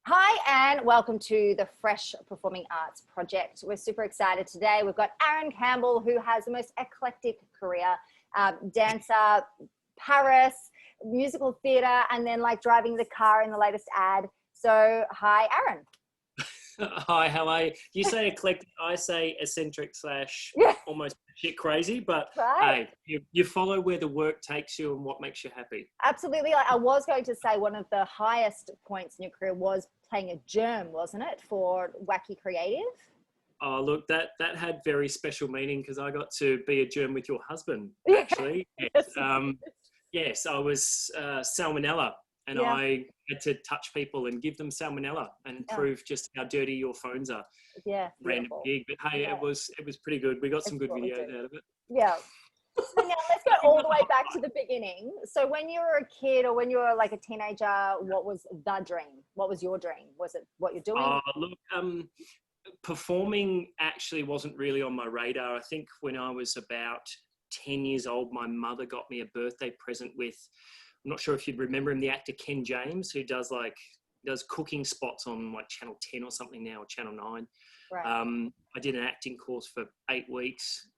Hi, and welcome to the Fresh Performing Arts Project. We're super excited today. We've got Aaron Campbell, who has the most eclectic career, dancer, Paris, musical theatre, and then like driving the car in the latest ad. So, hi, Aaron. Hi, how are you? You say eclectic, I say eccentric slash Yeah, almost shit crazy, but right. hey, you follow where the work takes you and what makes you happy. Absolutely. Like, I was going to say one of the highest points in your career was playing a germ, wasn't it, for Wacky Creative? Oh, look, that had very special meaning because I got to be a germ with your husband, Yeah. actually. Yes, Yes, you did. yes, I was salmonella, and Yeah. I had to touch people and give them salmonella and Yeah. prove just how dirty your phones are. Yeah. Random Beautiful. gig, but hey, Yeah. it was pretty good. We got some It's good what we do. videos out of it. Yeah. So now let's go You all got the the way hot back to the beginning. So when you were a kid or when you were like a teenager, what was the dream? What was your dream? Was it what you're doing? look, performing actually wasn't really on my radar. I think when I was about 10 years old, my mother got me a birthday present with, I'm not sure if you'd remember him, the actor Ken James, who does cooking spots on like Channel 10 or something now, or Channel 9. Right. I did an acting course for 8 weeks.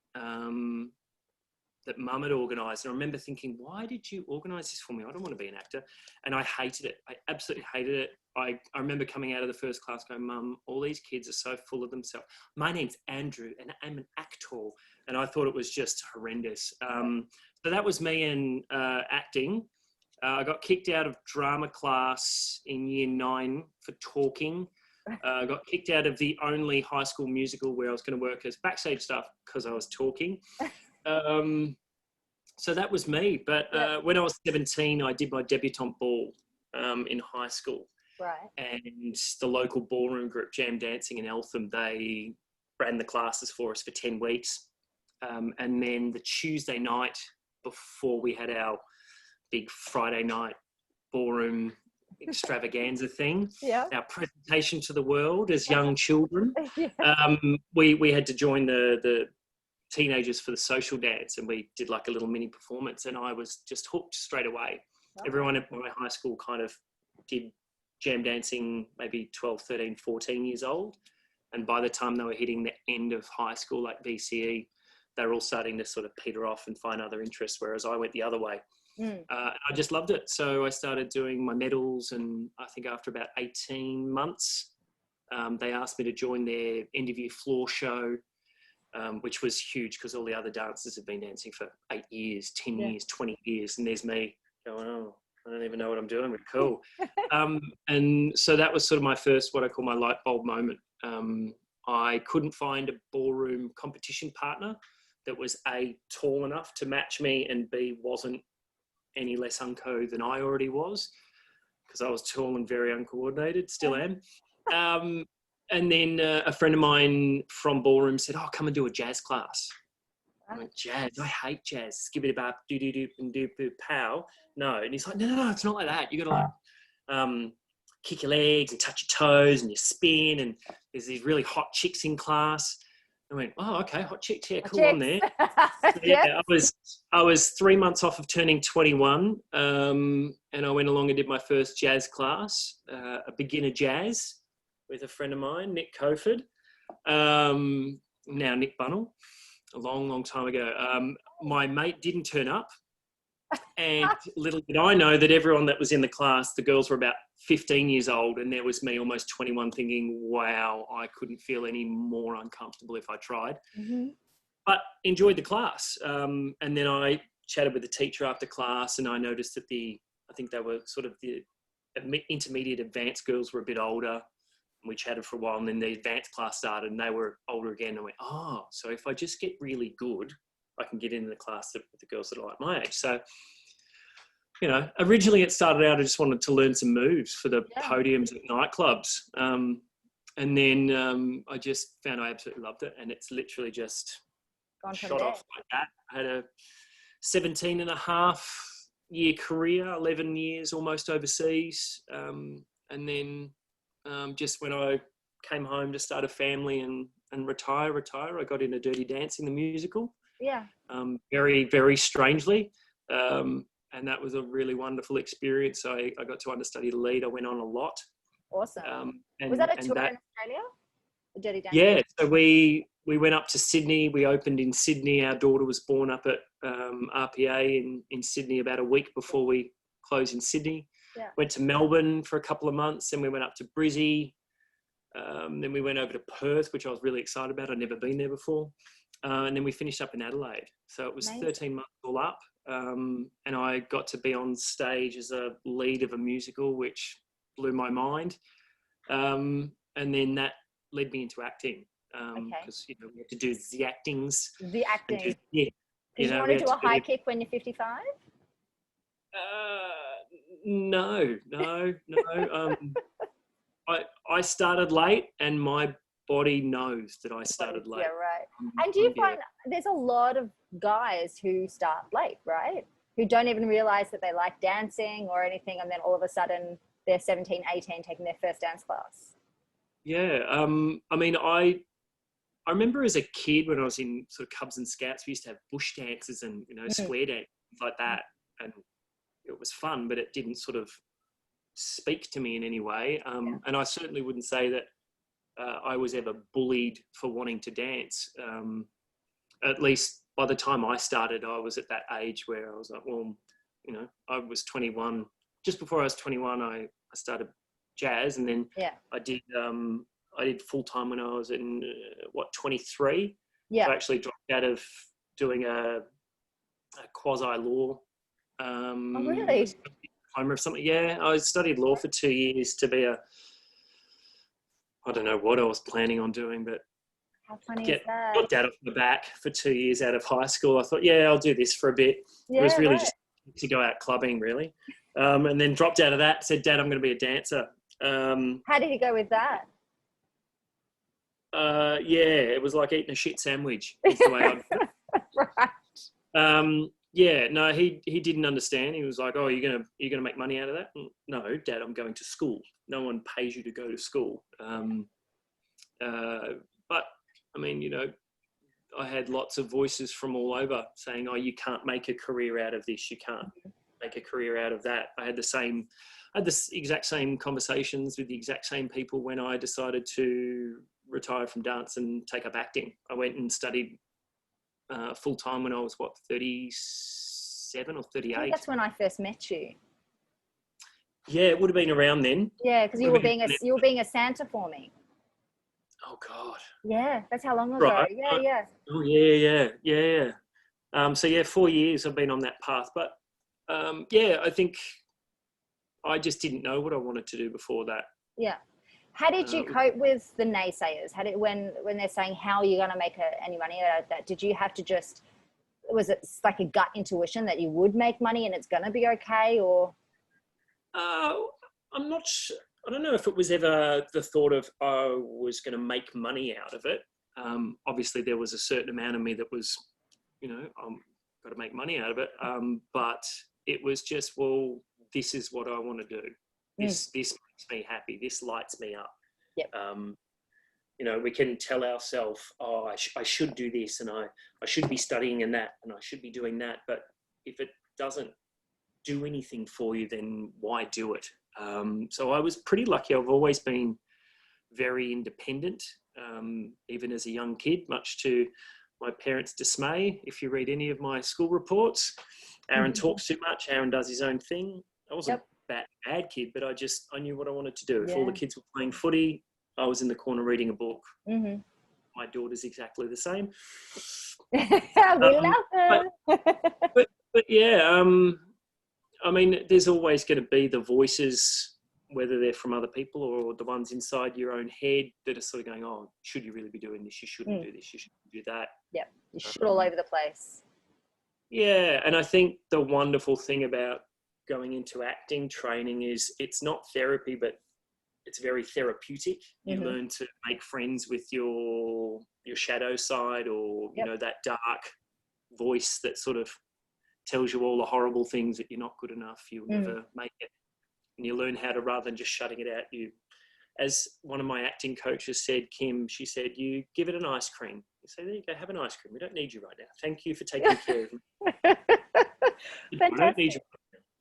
That mum had organised. And I remember thinking, why did you organise this for me? I don't want to be an actor. And I hated it. I absolutely hated it. I remember coming out of the first class going, Mum, all these kids are so full of themselves. My name's Andrew and I'm an actor. And I thought it was just horrendous. So that was me in acting. I got kicked out of drama class in year 9 for talking. I got kicked out of the only high school musical where I was going to work as backstage staff because I was talking. So that was me. But Yeah. when I was 17, I did my debutante ball in high school. Right. And the local ballroom group, Jam Dancing in Eltham, they ran the classes for us for 10 weeks. And then the Tuesday night before we had our big Friday night ballroom extravaganza thing, Yeah. our presentation to the world as young children, Yeah. we had to join the teenagers for the social dance, and we did like a little mini performance, and I was just hooked straight away. Oh. Everyone at my high school kind of did jam dancing maybe 12, 13, 14 years old, and by the time they were hitting the end of high school, like BCE, they were all starting to sort of peter off and find other interests, whereas I went the other way. I just loved it. So I started doing my medals, and I think after about 18 months, they asked me to join their end of year floor show, which was huge because all the other dancers have been dancing for 8 years, 10 Yeah. years, 20 years, and there's me going, oh, I don't even know what I'm doing, but cool. And so that was sort of my first, what I call my light bulb moment. I couldn't find a ballroom competition partner that was A, tall enough to match me, and B, wasn't any less unco than I already was, because I was tall and very uncoordinated, still am. And then a friend of mine from ballroom said, oh, come and do a jazz class. I went, jazz? I hate jazz. Skip it about do do do and do pow. No. And he's like, no, it's not like that. You got to like kick your legs and touch your toes and you spin, and there's these really hot chicks in class. I went, oh, okay, hot chicks, yeah, cool, I'm there. So, yeah, I was 3 months off of turning 21, and I went along and did my first jazz class, a beginner jazz, with a friend of mine, Nick Coford, now Nick Bunnell, a long, long time ago. My mate didn't turn up, and little did I know that everyone that was in the class, the girls were about 15 years old, and there was me almost 21 thinking, wow, I couldn't feel any more uncomfortable if I tried. Mm-hmm. But enjoyed the class. And then I chatted with the teacher after class, and I noticed that I think they were sort of the intermediate advanced girls were a bit older. And we chatted for a while, and then the advanced class started and they were older again. I went, oh, so if I just get really good, I can get into the class with the girls that are like my age. So, you know, originally it started out, I just wanted to learn some moves for the podiums at nightclubs. And then I just found I absolutely loved it. And it's literally just shot off like that. I had a 17 and a half year career, 11 years almost overseas. And then just when I came home to start a family and retire, I got into Dirty Dancing, the musical. Yeah. Very, very strangely. And that was a really wonderful experience. I got to understudy the lead. I went on a lot. Awesome. And, Was that a and tour that, in Australia? The Dirty Dancing? yeah, so we went up to Sydney. We opened in Sydney. Our daughter was born up at RPA in Sydney about a week before we closed in Sydney. Yeah. Went to Melbourne for a couple of months, and we went up to Brizzy. Then we went over to Perth, which I was really excited about. I'd never been there before. And then we finished up in Adelaide. So it was Amazing. 13 months all up. And I got to be on stage as a lead of a musical, which blew my mind. And then that led me into acting. Because, you know, we had to do the actings. The acting. Yeah. Did you want to do a high kick when you're 55? No. I started late, and my body knows that I started late. Yeah, right. And do you find there's a lot of guys who start late, right? Who don't even realize that they like dancing or anything, and then all of a sudden they're 17, 18 taking their first dance class. Yeah. I mean, I remember as a kid when I was in sort of Cubs and Scouts, we used to have bush dances and, you know, square dances like that. And it was fun, but it didn't sort of speak to me in any way. And I certainly wouldn't say that I was ever bullied for wanting to dance. At least by the time I started, I was at that age where I was like, well, you know, I was 21. Just before I was 21, I started jazz, and then I did full time when I was in 23. Yeah. I actually dropped out of doing a quasi law. Oh, really? Diploma of something. Yeah, I studied law for 2 years to be I don't know what I was planning on doing, but how funny is that? Got that off the back for 2 years out of high school. I thought, yeah, I'll do this for a bit. Yeah, it was really just to go out clubbing, really. And then dropped out of that, said, Dad, I'm going to be a dancer. How did you go with that? Yeah, it was like eating a shit sandwich. Is the way Right. Yeah, no, he didn't understand. He was like, "Oh, you're gonna make money out of that?" No, Dad, I'm going to school. No one pays you to go to school. But I mean, you know, I had lots of voices from all over saying, "Oh, you can't make a career out of this. You can't make a career out of that." I had the exact same conversations with the exact same people when I decided to retire from dance and take up acting. I went and studied full time when I was 37 or 38. I think that's when I first met you. Yeah, it would have been around then. Yeah, because you were being a Santa for me. Oh God. Yeah, that's how long ago. Right. Yeah. Oh yeah. So yeah, 4 years I've been on that path, but yeah, I think I just didn't know what I wanted to do before that. Yeah. How did you cope with the naysayers? When they're saying, how are you going to make any money out of that? Did you have to was it like a gut intuition that you would make money and it's going to be okay, or? I'm not sure. I don't know if it was ever the thought of I was going to make money out of it. Obviously there was a certain amount of me that was, you know, got to make money out of it. But it was just, well, this is what I want to do. This makes me happy. This lights me up. Yep. You know, we can tell ourselves, oh, I should do this, and I should be studying and that, and I should be doing that. But if it doesn't do anything for you, then why do it? So I was pretty lucky. I've always been very independent, even as a young kid, much to my parents' dismay. If you read any of my school reports, Aaron talks too much. Aaron does his own thing. I wasn't a bad kid, but I knew what I wanted to do. If all the kids were playing footy, I was in the corner reading a book. Mm-hmm. My daughter's exactly the same. We love her. But yeah, I mean, there's always going to be the voices, whether they're from other people or the ones inside your own head that are sort of going, oh, should you really be doing this? You shouldn't do this. You shouldn't do that. Yeah, you should all over the place. Yeah, and I think the wonderful thing about going into acting training is it's not therapy, but it's very therapeutic. You learn to make friends with your shadow side, or you know, that dark voice that sort of tells you all the horrible things that you're not good enough, you'll never make it. And you learn how to, rather than just shutting it out, as one of my acting coaches said, Kim, she said, you give it an ice cream. You say, there you go, have an ice cream. We don't need you right now. Thank you for taking care of me. I don't need you.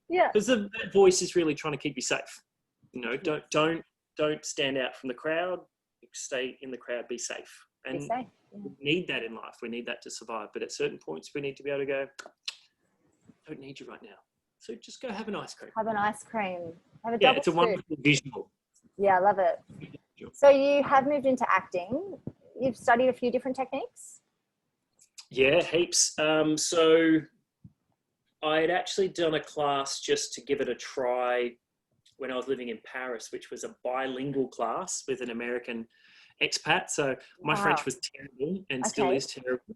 Yeah. Because the voice is really trying to keep you safe. You know, don't don't stand out from the crowd, stay in the crowd, be safe. And Be safe. we need that in life. We need that to survive. But at certain points, we need to be able to go, don't need you right now. So just go have an ice cream. Have an ice cream. Have a Yeah, double it's a scoop. wonderful visual. Yeah, I love it. So you have moved into acting. You've studied a few different techniques. Yeah, heaps. So I had actually done a class just to give it a try when I was living in Paris, which was a bilingual class with an American expat. So my French was terrible and still is terrible.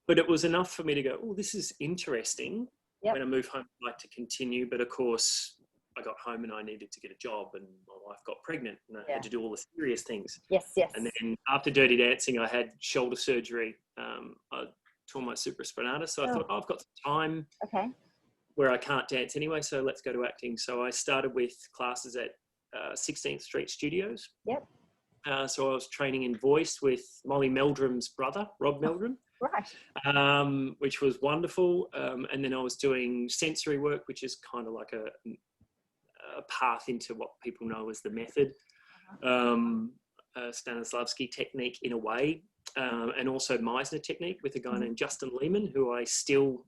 But it was enough for me to go, oh, this is interesting. Yep. When I move home, I'd like to continue. But of course, I got home and I needed to get a job, and my wife got pregnant, and I had to do all the serious things. Yes. And then after Dirty Dancing, I had shoulder surgery. I tore my supraspinatus. So I thought, I've got some time where I can't dance anyway, so let's go to acting. So I started with classes at 16th Street Studios. Yep. So I was training in voice with Molly Meldrum's brother, Rob Meldrum. Right. Which was wonderful. And then I was doing sensory work, which is kind of like a path into what people know as the method. Stanislavski technique in a way. And also Meisner technique with a guy named Justin Lehman, who I still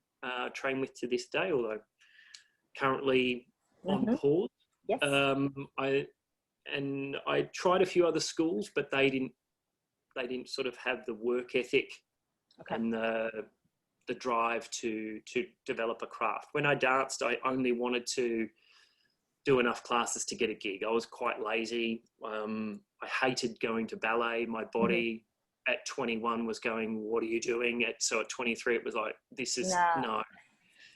train with to this day, although currently on pause. Yes. I tried a few other schools, but they didn't sort of have the work ethic and the drive to develop a craft. When I danced, I only wanted to do enough classes to get a gig. I was quite lazy. I hated going to ballet. My body at 21 was going, what are you doing? So at 23, it was like, this is no.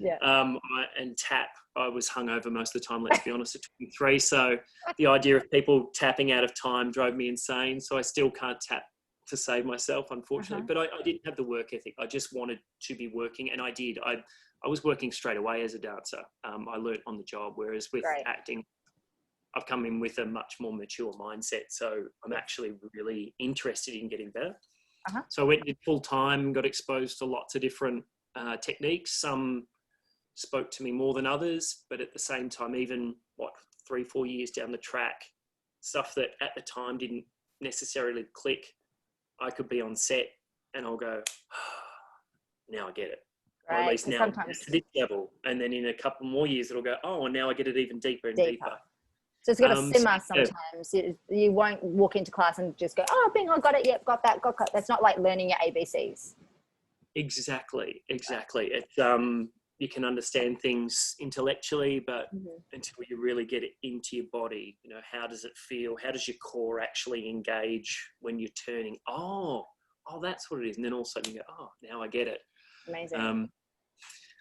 Yeah. And tap, I was hungover most of the time, let's be honest, at 23. So the idea of people tapping out of time drove me insane. So I still can't tap to save myself, unfortunately. But I didn't have the work ethic. I just wanted to be working, and I did. I was working straight away as a dancer. I learnt on the job, whereas with acting, I've come in with a much more mature mindset. So I'm actually really interested in getting better. So I went and did full time, got exposed to lots of different techniques. Some spoke to me more than others, but at the same time, even 3-4 years down the track, stuff that at the time didn't necessarily click, I could be on set and I'll go, now I get it. Or at least now sometimes to this level. And then in a couple more years, it'll go, oh, now I get it even deeper and deeper. So it's got to simmer sometimes. You won't walk into class and just go, oh, bing, I got it. Yep, got that. That's not like learning your ABCs. Exactly. It's, you can understand things intellectually, but until you really get it into your body, how does it feel? How does your core actually engage when you're turning? Oh, that's what it is. And then all of a sudden you go, oh, now I get it. Amazing.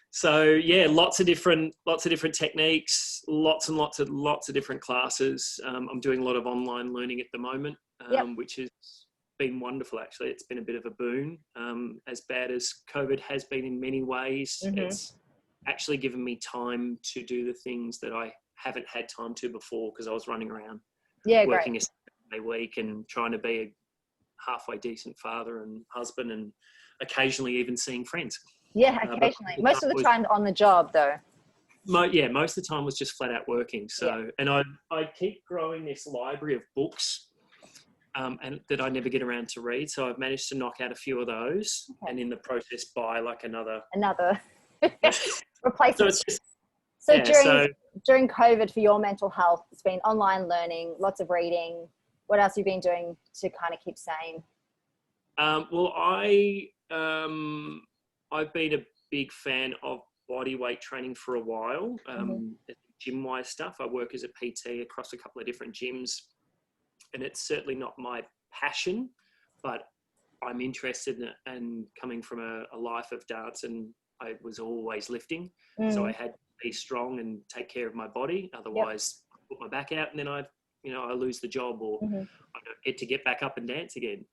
So yeah, lots of different techniques, lots and lots of different classes. I'm doing a lot of online learning at the moment, which has been wonderful. Actually, it's been a bit of a boon. As bad as COVID has been in many ways, it's actually given me time to do the things that I haven't had time to before because I was running around working a week and trying to be a halfway decent father and husband and occasionally even seeing friends. Yeah, occasionally. Most of the time on the job, though. Most of the time was just flat out working. So, and I keep growing this library of books and that I never get around to read. So I've managed to knock out a few of those and in the process buy like another replacement. So during COVID for your mental health, it's been online learning, lots of reading. What else have you been doing to kind of keep sane? Well, I've been a big fan of body weight training for a while, gym-wise stuff. I work as a PT across a couple of different gyms, and it's certainly not my passion, but I'm interested in it. And coming from a life of dance, and I was always lifting, so I had to be strong and take care of my body. Otherwise, I put my back out, and then I lose the job, or I don't get to get back up and dance again.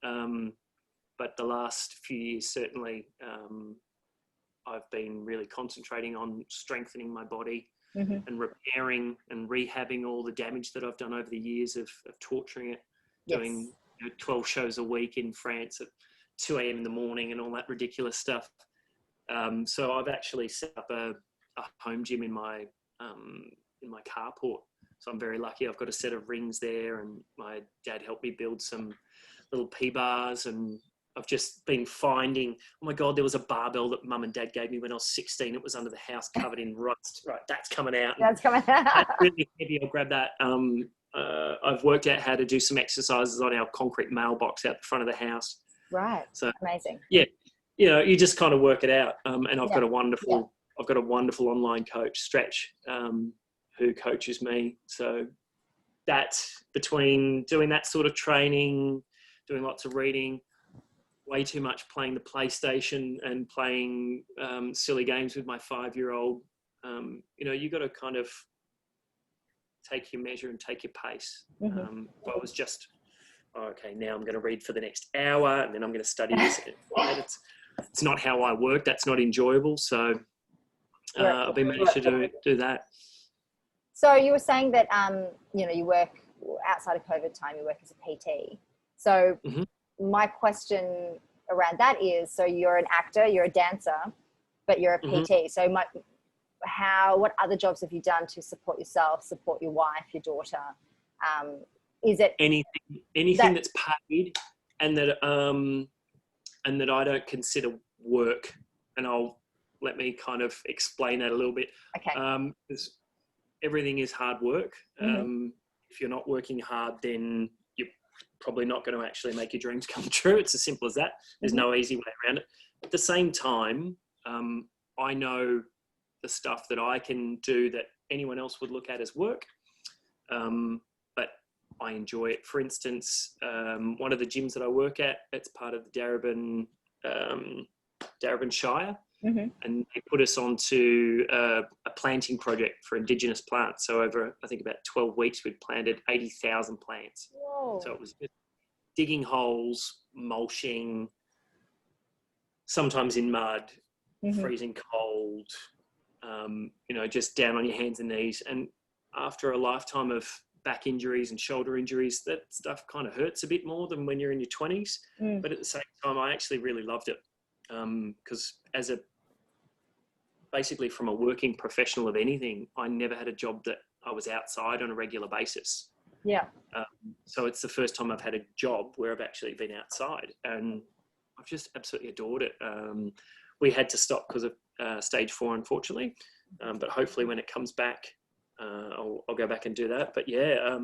But the last few years, certainly, I've been really concentrating on strengthening my body and repairing and rehabbing all the damage that I've done over the years of torturing it, doing 12 shows a week in France at 2 a.m. in the morning and all that ridiculous stuff. So I've actually set up a home gym in my carport. So I'm very lucky. I've got a set of rings there, and my dad helped me build some little P-bars, and I've just been finding, oh my God, there was a barbell that mum and dad gave me when I was 16. It was under the house covered in rust. Right, that's coming out. That's coming out. That's really heavy. I'll grab that. I've worked out how to do some exercises on our concrete mailbox out the front of the house. Right. So amazing. Yeah, you just kind of work it out. And I've got a wonderful online coach, Stretch, who coaches me. So that's between doing that sort of training, doing lots of reading, way too much playing the PlayStation and playing silly games with my 5-year-old. You got to kind of take your measure and take your pace. Mm-hmm. I was just, okay, now I'm going to read for the next hour, and then I'm going to study this. It's not how I work. That's not enjoyable. So I've been managed to do that. So you were saying that, you work outside of COVID time, you work as a PT. So my question around that is, so you're an actor, you're a dancer, but you're a PT. So what other jobs have you done to support yourself, support your wife, your daughter? Is it anything that's paid and that I don't consider work? And let me kind of explain that a little bit. Okay. Because everything is hard work. If you're not working hard, then you're probably not going to actually make your dreams come true. It's as simple as that. There's no easy way around it. At the same time, I know the stuff that I can do that anyone else would look at as work. But I enjoy it. For instance, one of the gyms that I work at, it's part of the Darebin Shire. And they put us onto a planting project for Indigenous plants. So over, I think, about 12 weeks, we'd planted 80,000 plants. Whoa. So it was just digging holes, mulching, sometimes in mud, freezing cold, just down on your hands and knees. And after a lifetime of back injuries and shoulder injuries, that stuff kind of hurts a bit more than when you're in your 20s. But at the same time, I actually really loved it. Because basically from a working professional of anything, I never had a job that I was outside on a regular basis. Yeah. So it's the first time I've had a job where I've actually been outside, and I've just absolutely adored it. We had to stop because of stage 4, unfortunately. But hopefully when it comes back, I'll go back and do that. But yeah,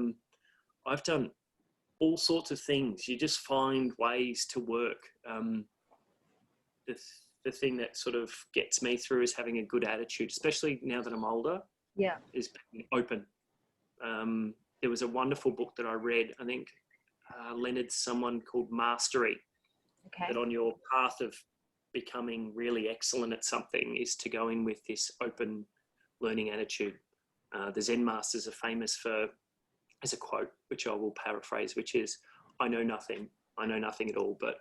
I've done all sorts of things. You just find ways to work. The thing that sort of gets me through is having a good attitude, especially now that I'm older. Yeah. Is being open. There was a wonderful book that I read. I think Leonard's someone called Mastery. Okay. That on your path of becoming really excellent at something is to go in with this open learning attitude. The Zen masters are famous for, as a quote, which I will paraphrase, which is, I know nothing at all, but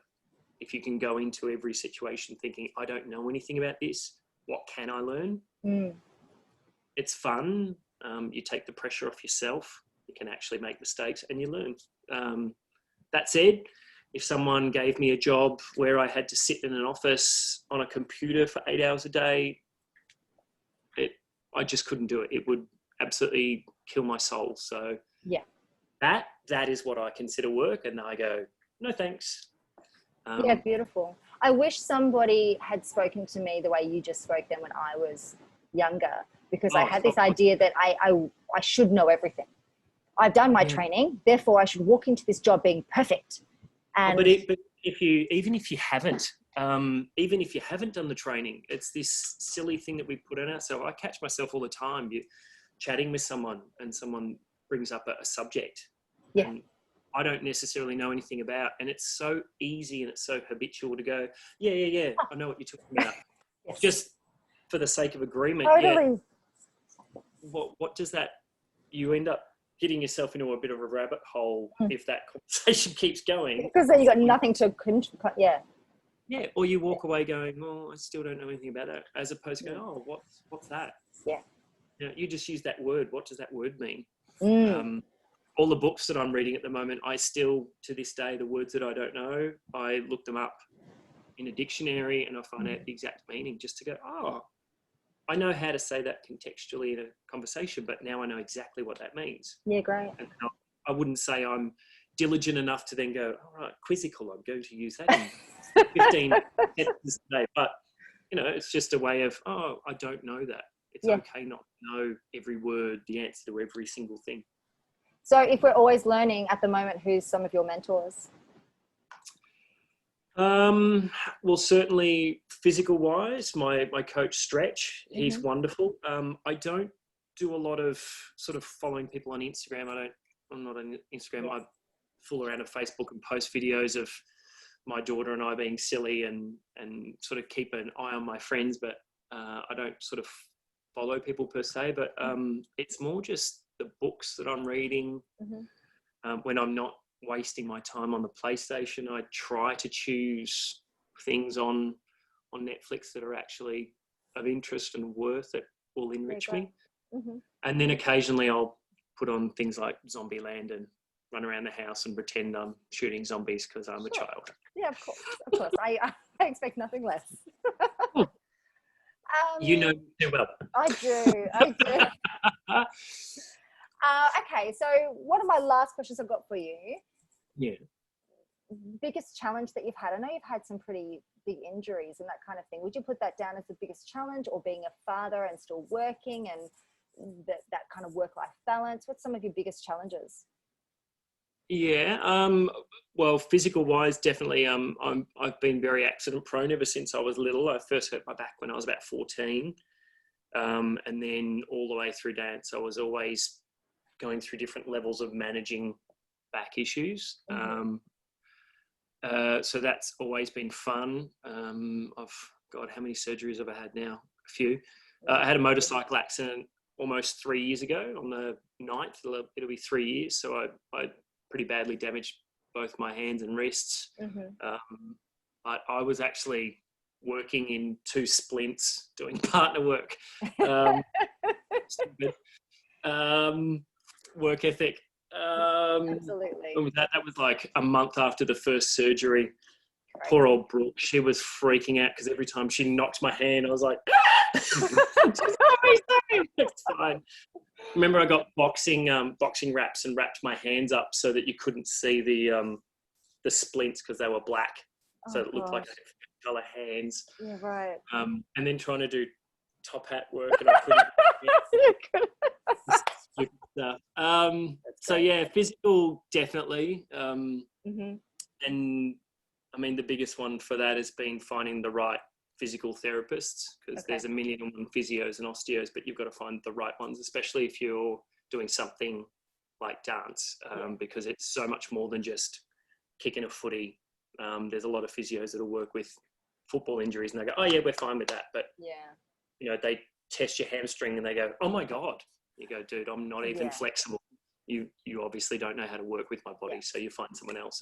if you can go into every situation thinking, I don't know anything about this, what can I learn? It's fun. You take the pressure off yourself. You can actually make mistakes and you learn. That said, if someone gave me a job where I had to sit in an office on a computer for 8 hours a day, I just couldn't do it. It would absolutely kill my soul. So yeah, that is what I consider work. And I go, no, thanks. Yeah, beautiful. I wish somebody had spoken to me the way you just spoke then when I was younger, because I had this idea that I should know everything. I've done my training, therefore I should walk into this job being perfect. And but even if you haven't done the training, it's this silly thing that we put on us. So I catch myself all the time. You're chatting with someone and someone brings up a subject. Yeah. And I don't necessarily know anything about, and it's so easy and it's so habitual to go, yeah, I know what you're talking about. Yes. Just for the sake of agreement. Totally. Yeah. What does that, you end up getting yourself into a bit of a rabbit hole if that conversation keeps going. Because then you got nothing to, yeah. Yeah, or you walk away going, I still don't know anything about that, as opposed to going, what's that? Yeah. You just use that word. What does that word mean? Mm. All the books that I'm reading at the moment, I still, to this day, the words that I don't know, I look them up in a dictionary and I find out the exact meaning just to go, I know how to say that contextually in a conversation, but now I know exactly what that means. Yeah, great. And I wouldn't say I'm diligent enough to then go, all right, quizzical, I'm going to use that in 15 sentences a day. But, it's just a way of, I don't know that. It's okay not to know every word, the answer to every single thing. So if we're always learning at the moment, who's some of your mentors? Well, certainly physical wise, my coach Stretch, he's wonderful. I don't do a lot of sort of following people on Instagram. I'm not on Instagram. I fool around on Facebook and post videos of my daughter and I being silly and sort of keep an eye on my friends, but I don't sort of follow people per se, but it's more just the books that I'm reading. When I'm not wasting my time on the PlayStation, I try to choose things on Netflix that are actually of interest and worth it, will enrich me. And then occasionally I'll put on things like Zombieland and run around the house and pretend I'm shooting zombies because I'm a child. Yeah, of course. I expect nothing less. You know me too well. I do. Okay, so one of my last questions I've got for you. Yeah. Biggest challenge that you've had? I know you've had some pretty big injuries and that kind of thing. Would you put that down as the biggest challenge, or being a father and still working and that kind of work-life balance? What's some of your biggest challenges? Yeah. Well, physical wise, definitely. I've been very accident prone ever since I was little. I first hurt my back when I was about 14. And then all the way through dance, I was always going through different levels of managing back issues. So that's always been fun. God, how many surgeries have I had now? A few. I had a motorcycle accident almost 3 years ago on the 9th. It'll be 3 years. So I pretty badly damaged both my hands and wrists. I was actually working in 2 splints doing partner work. Work ethic. Absolutely. That was like a month after the first surgery. Right. Poor old Brooke, she was freaking out because every time she knocked my hand, I was like, it's fine. Remember, I got boxing wraps and wrapped my hands up so that you couldn't see the splints because they were black, so it looked like I had colour hands. Yeah, right. And then trying to do top hat work, and I couldn't. Stuff. So yeah, physical definitely. And I mean, the biggest one for that has been finding the right physical therapists, because there's a million and one physios and osteos, but you've got to find the right ones, especially if you're doing something like dance, because it's so much more than just kicking a footy. There's a lot of physios that'll work with football injuries and they go, oh yeah, we're fine with that. But they test your hamstring and they go, oh my God. You go, dude, I'm not even flexible. You obviously don't know how to work with my body, so you find someone else.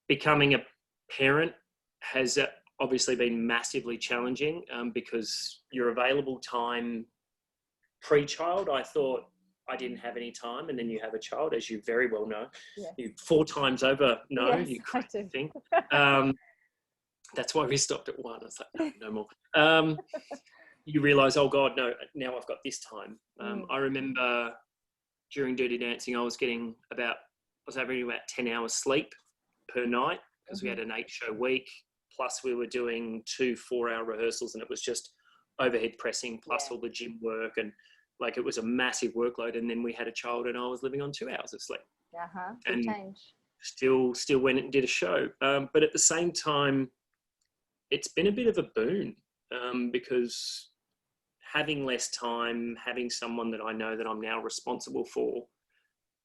Becoming a parent has obviously been massively challenging, because your available time pre-child, I thought I didn't have any time, and then you have a child, as you very well know. You 4 times over know, you couldn't think. That's why we stopped at 1. I was like, no more. You realise, oh God, no, now I've got this time. I remember during Dirty Dancing, I was averaging about 10 hours sleep per night, because we had an 8-show week, plus we were doing 2 4-hour rehearsals, and it was just overhead pressing, plus all the gym work, and like it was a massive workload. And then we had a child and I was living on 2 hours of sleep. Good change. Still went and did a show. But at the same time, it's been a bit of a boon, because having less time, having someone that I know that I'm now responsible for,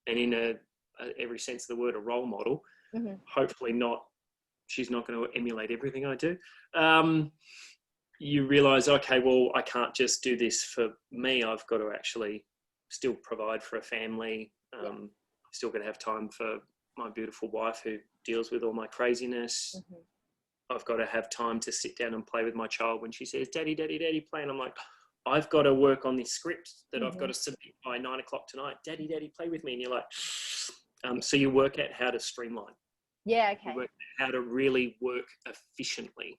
and in every sense of the word, a role model, hopefully she's not going to emulate everything I do. You realise, okay, well, I can't just do this for me. I've got to actually still provide for a family. Still got to have time for my beautiful wife who deals with all my craziness. I've got to have time to sit down and play with my child when she says, Daddy, Daddy, Daddy, play. And I'm like, I've got to work on this script that I've got to submit by 9 o'clock tonight. Daddy, Daddy, play with me. And you're like, so you work out how to streamline. Yeah, okay. You work out how to really work efficiently.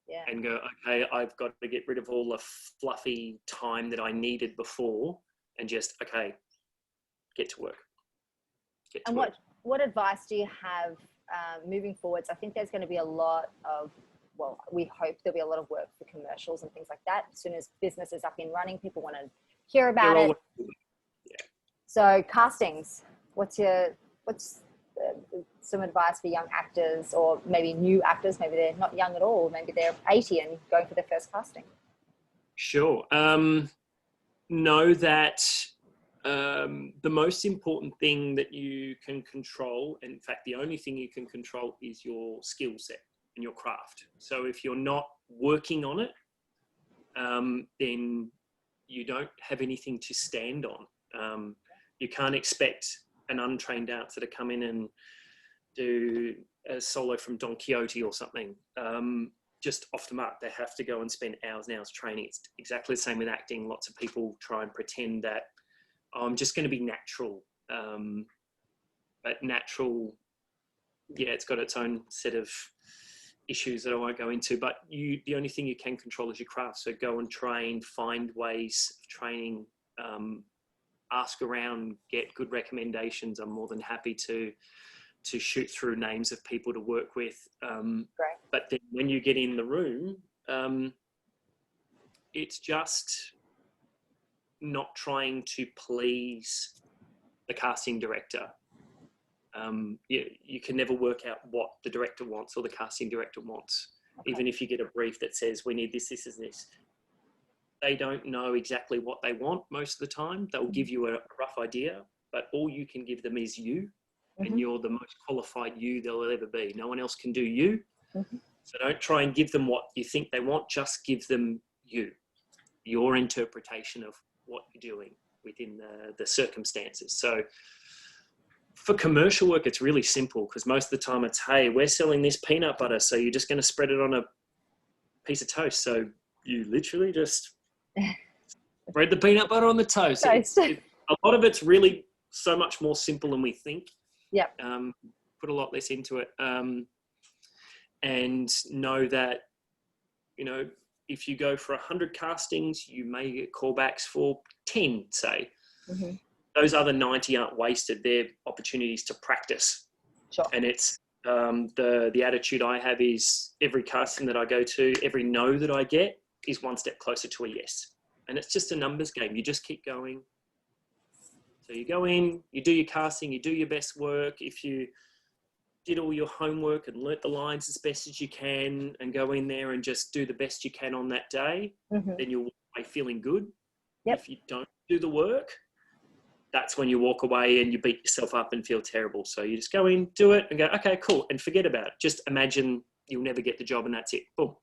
Yeah. and go, okay, I've got to get rid of all the fluffy time that I needed before and just, okay, get to work. And what advice do you have moving forwards? I think there's going to be a lot of, well, we hope there'll be a lot of work for commercials and things like that. As soon as business is up and running, people want to hear about it. Yeah. So castings, what's some advice for young actors, or maybe new actors? Maybe they're not young at all. Maybe they're 80 and going for their first casting. Sure. Know that the most important thing that you can control, in fact, the only thing you can control, is your skill set and your craft. So if you're not working on it, then you don't have anything to stand on. You can't expect an untrained dancer to come in and do a solo from Don Quixote or something. Just off the mark, they have to go and spend hours and hours training. It's exactly the same with acting. Lots of people try and pretend that, oh, I'm just going to be natural. But natural, yeah, it's got its own set of issues that I won't go into. But the only thing you can control is your craft. So go and train, find ways of training, ask around, get good recommendations. I'm more than happy to shoot through names of people to work with. Great. But then when you get in the room, it's just not trying to please the casting director. You can never work out what the director wants or the casting director wants. Okay. Even if you get a brief that says, we need this, this, and this. They don't know exactly what they want most of the time. They'll give you a rough idea, but all you can give them is you. And you're the most qualified you they'll ever be. No one else can do you. So don't try and give them what you think they want. Just give them you, your interpretation of what you're doing within the circumstances. So for commercial work, it's really simple, because most of the time it's, hey, we're selling this peanut butter, so you're just going to spread it on a piece of toast. So you literally just spread the peanut butter on the toast. A lot of it's really so much more simple than we think. Yeah. Put a lot less into it, and know that, if you go for 100 castings, you may get callbacks for 10, say. Those other 90 aren't wasted. They're opportunities to practice. Sure. And it's the attitude I have is, every casting that I go to, every no that I get is one step closer to a yes. And it's just a numbers game. You just keep going. So you go in, you do your casting, you do your best work. If you did all your homework and learnt the lines as best as you can, and go in there and just do the best you can on that day, then you'll walk away feeling good. Yep. If you don't do the work, that's when you walk away and you beat yourself up and feel terrible. So you just go in, do it, and go, okay, cool, and forget about it. Just imagine you'll never get the job and that's it. Boom.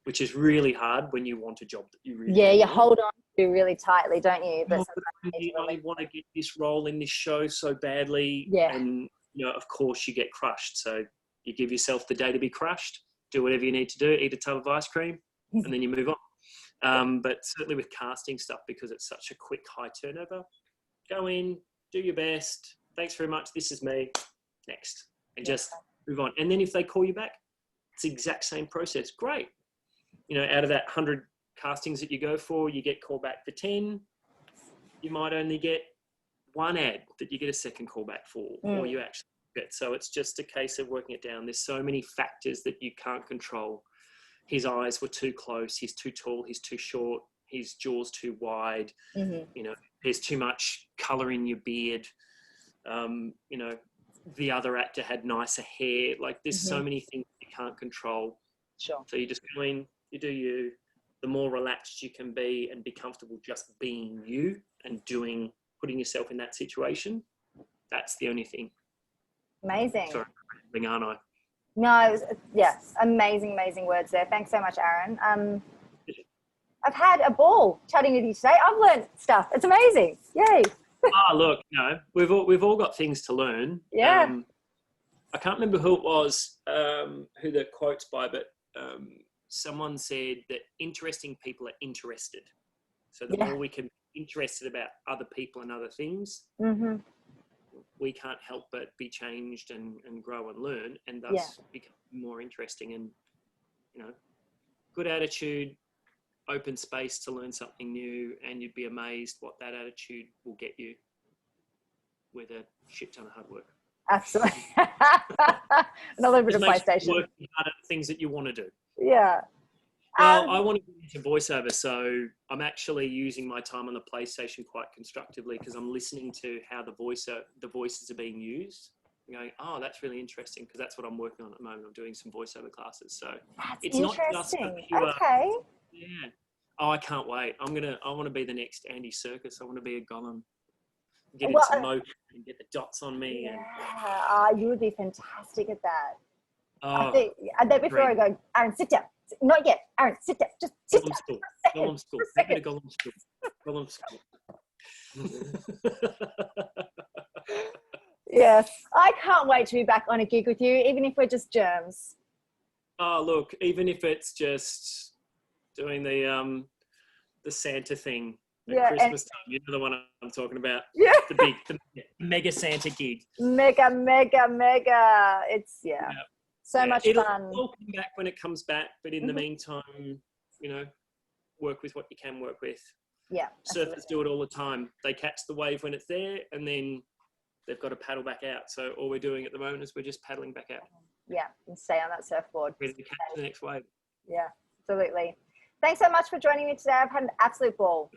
Which is really hard when you want a job that you really want. Hold on to really tightly, don't you? But I want to get this role in this show so badly. Yeah. And, of course you get crushed. So you give yourself the day to be crushed, do whatever you need to do, eat a tub of ice cream, and then you move on. But certainly with casting stuff, because it's such a quick, high turnover, go in, do your best. Thanks very much. This is me. Next. And just move on. And then if they call you back, it's the exact same process. Great. Out of that 100 castings that you go for, you get called back for 10. You might only get one ad that you get a second call back for, or you actually get. So it's just a case of working it down. There's so many factors that you can't control. His eyes were too close. He's too tall. He's too short. His jaw's too wide. There's too much color in your beard. The other actor had nicer hair. Like, there's so many things you can't control. Sure. So you just go in, you do you. The more relaxed you can be and be comfortable just being you and putting yourself in that situation, that's the only thing. Amazing. Sorry, aren't I? No, amazing words there. Thanks so much, Aaron. I've had a ball chatting with you today. I've learned stuff. It's amazing. Yay. Look, we've all got things to learn. Yeah. I can't remember who it was, who the quote's by, but someone said that interesting people are interested. So the more we can be interested about other people and other things, we can't help but be changed and grow and learn, and thus become more interesting and, good attitude, open space to learn something new, and you'd be amazed what that attitude will get you with a shit ton of hard work. Absolutely. And a little bit of PlayStation. Working hard at things that you want to do. Yeah. Well, I want to get into voiceover, so I'm actually using my time on the PlayStation quite constructively because I'm listening to how the voices are being used. I'm going, oh, that's really interesting because that's what I'm working on at the moment. I'm doing some voiceover classes, so That's it's not just a pure. Okay. Yeah. Oh, I can't wait. I want to be the next Andy Serkis. I want to be a Gollum. Get into motion and get the dots on me. Yeah. And You would be fantastic at that. oh, I think, and then before I go, Aaron, sit down. Not yet. Aaron, sit down. Just sit Gollum down. school. For Gollum school. a second. Gollum school. Gollum school. Yes. I can't wait to be back on a gig with you, even if we're just germs. Oh, look, even if it's just doing the Santa thing at Christmas time, you know the one I'm talking about. Yeah. The mega Santa gig. Mega. It's so much fun. It'll come back when it comes back, but in the meantime, you know, work with what you can work with. Yeah. Surfers do it all the time. They catch the wave when it's there, and then they've got to paddle back out. So all we're doing at the moment is we're just paddling back out. Yeah, and stay on that surfboard. Ready to catch the next wave. Yeah, absolutely. Thanks so much for joining me today. I've had an absolute ball.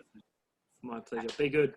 My pleasure. Be good.